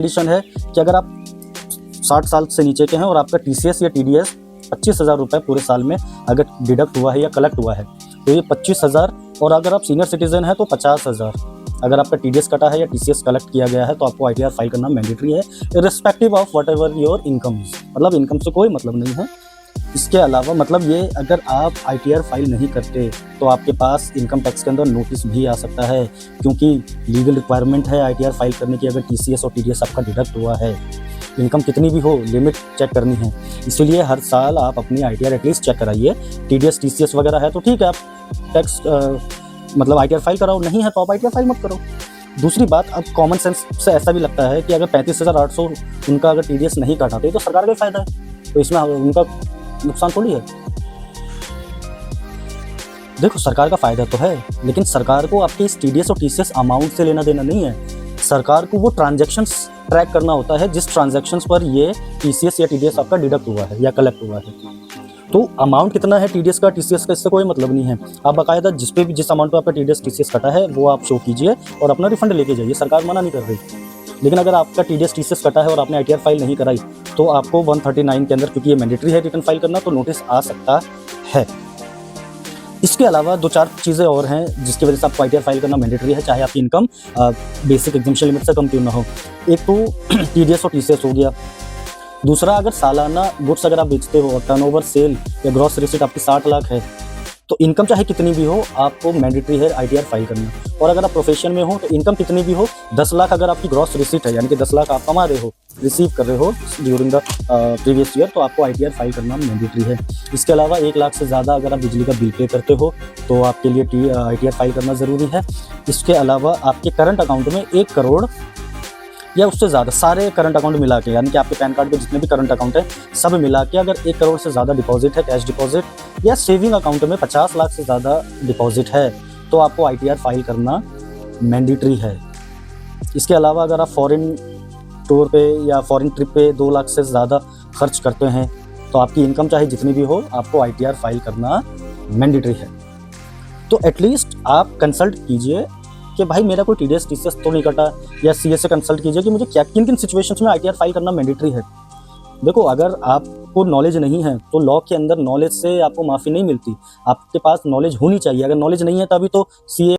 Condition है कि अगर आप 60 साल से नीचे के हैं और आपका टीसीएस या टीडीएस 25,000 रुपये पूरे साल में अगर डिडक्ट हुआ है या कलेक्ट हुआ है तो ये 25,000, और अगर आप सीनियर सिटीजन हैं तो 50,000। अगर आपका टीडीएस कटा है या टीसीएस कलेक्ट किया गया है तो आपको आईटीआर फाइल करना मैंडेटरी है, irrespective of what ever your income. मतलब इनकम से कोई मतलब नहीं है। इसके अलावा मतलब ये, अगर आप आईटीआर फाइल नहीं करते तो आपके पास इनकम टैक्स के अंदर नोटिस भी आ सकता है, क्योंकि लीगल रिक्वायरमेंट है आईटीआर फाइल करने की। अगर टीसीएस और टीडीएस आपका डिडक्ट हुआ है, इनकम कितनी भी हो, लिमिट चेक करनी है। इसीलिए हर साल आप अपनी आईटीआर एटलीस्ट चेक कराइए। टीडीएस टीसीएस वगैरह है तो ठीक है, आप टैक्स मतलब आईटीआर फाइल कराओ, नहीं है तो आप आईटीआर फाइल मत करो। दूसरी बात, अब कॉमन सेंस से ऐसा भी लगता है कि अगर 35,800 उनका अगर टीडीएस नहीं काटाते तो सरकार का फायदा है, तो इसमें उनका नुकसान थोड़ी है। देखो, सरकार का फायदा तो है, लेकिन सरकार को आपके इस टीडीएस और टीसीएस अमाउंट से लेना देना नहीं है। सरकार को वो ट्रांजैक्शंस ट्रैक करना होता है जिस ट्रांजैक्शंस पर ये टीसीएस या टीडीएस आपका डिडक्ट हुआ है या कलेक्ट हुआ है। तो अमाउंट कितना है टीडीएस का टीसीएस का, इससे कोई मतलब नहीं है। आप बाकायदा जिस अमाउंट पर आपका टीडीएस टीसीएस कटा है वो आप शो कीजिए और अपना रिफंड लेके जाइए, सरकार मना नहीं कर रही। लेकिन अगर आपका टीडीएस टीसीएस कटा है और आपने आईटीआर फाइल नहीं कराई तो आपको 139 के अंदर, क्योंकि ये मैंडेटरी है रिटर्न फाइल करना, तो नोटिस आ सकता है। इसके अलावा 2-4 चीज़ें और हैं जिसकी वजह से आपको आईटीआर फाइल करना मैंडेटरी है, चाहे आपकी इनकम बेसिक एग्जम्पशन लिमिट से कम क्यों ना हो। एक तो टीडीएस और टीसीएस हो गया। दूसरा, अगर सालाना गुड्स अगर आप बेचते हो, टर्नओवर सेल या ग्रॉस रिसीट आपकी 60 लाख है तो इनकम चाहे कितनी भी हो आपको मैंडेटरी है आईटीआर फाइल करना। और अगर आप प्रोफेशन में हो तो इनकम कितनी भी हो, 10 लाख अगर आपकी ग्रॉस रिसीट है, यानी कि 10 लाख आप कमा रहे हो, रिसीव कर रहे हो ड्यूरिंग द प्रीवियस ईयर, तो आपको आईटीआर फाइल करना मैंडेटरी है। इसके अलावा 1 लाख से ज़्यादा अगर आप बिजली का बिल पे करते हो तो आपके लिए आईटीआर फाइल करना ज़रूरी है। इसके अलावा आपके करंट अकाउंट में 1 करोड़ या उससे ज़्यादा सारे करंट अकाउंट मिला के, यानी कि आपके पैन कार्ड पे जितने भी करंट अकाउंट है सब मिला के, अगर 1 करोड़ से ज़्यादा डिपॉजिट है, कैश डिपॉजिट, या सेविंग अकाउंट में 50 लाख से ज़्यादा डिपॉजिट है तो आपको आईटीआर फाइल करना मैंडेटरी है। इसके अलावा अगर आप फॉरेन टूर पे या फॉरेन ट्रिप पे 2 लाख से ज़्यादा खर्च करते हैं तो आपकी इनकम चाहे जितनी भी हो आपको आईटीआर फाइल करना मैंडेटरी है। तो एटलीस्ट आप कंसल्ट कीजिए कि भाई मेरा कोई टीडीएस टीसीएस तो नहीं कटा, या सीए से कंसल्ट कीजिए कि मुझे क्या किन किन सिचुएशंस में आईटीआर फाइल करना मैंडेटरी है। देखो, अगर आपको नॉलेज नहीं है तो लॉ के अंदर नॉलेज से आपको माफ़ी नहीं मिलती, आपके पास नॉलेज होनी चाहिए। अगर नॉलेज नहीं है तभी तो सीए